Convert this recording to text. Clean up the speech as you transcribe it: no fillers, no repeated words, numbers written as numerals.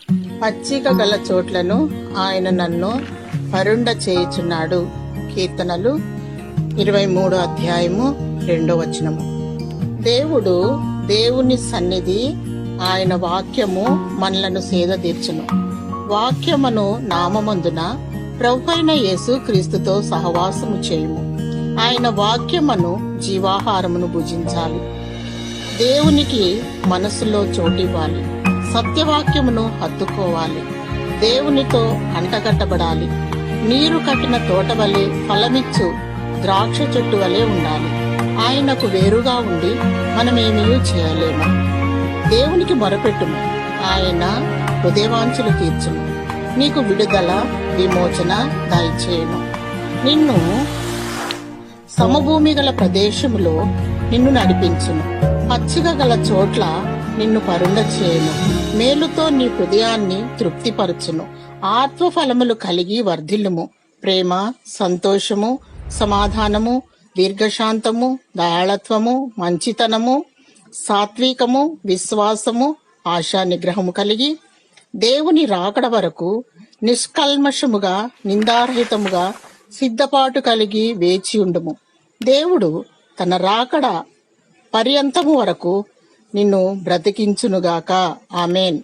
పచ్చిక గల చోట్లను ఆయన నన్ను పరుండ చేయుచున్నాడు. కీర్తనలు 23 అధ్యాయము 2 దేవుడు, దేవుని సన్నిధి, ఆయన వాక్యము మనలను సేదతీర్చును. వాక్యమును నామమందున ప్రభువైన యేసు క్రీస్తుతో సహవాసము చేయుము. ఆయన వాక్యమును జీవాహారమును భుజించాలి. దేవునికి మనసులో చోటివ్వాలి. సత్యవాక్యమును హత్తుకోవాలి. దేవునితో అంటగట్టబడాలి. నీరు కట్టిన తోట వలె, ఫలమిచ్చు ద్రాక్ష చెట్టు వలె ఉండాలి. ఆయనకు వేరుగా ఉండి మనమేమీ చేయలేము. దేవునికి మొరపెట్టుము, ఆయన హృదయవాంఛలు తీర్చును. నీకు విడుదల, విమోచన దయచేయును. నిన్ను సమభూమి గల ప్రదేశములో నిన్ను నడిపించును. పచ్చిక గల చోట్ల నిన్ను పరుండ చేయును. మేలుతో నీ హృదయాన్ని తృప్తిపరచును. ఆత్మఫలములు కలిగి వర్ధిల్లుము. ప్రేమ, సంతోషము, సమాధానము, దీర్ఘశాంతము, దయాళత్వము, మంచితనము, సాత్వికము, విశ్వాసము, ఆశా నిగ్రహము కలిగి దేవుని రాకడ వరకు నిష్కల్మషముగా, నిందారహితముగా సిద్ధపాటు కలిగి వేచియుండుము. దేవుడు తన రాకడ పర్యంతము వరకు నిన్ను బ్రతికించునుగాక. ఆమేన్.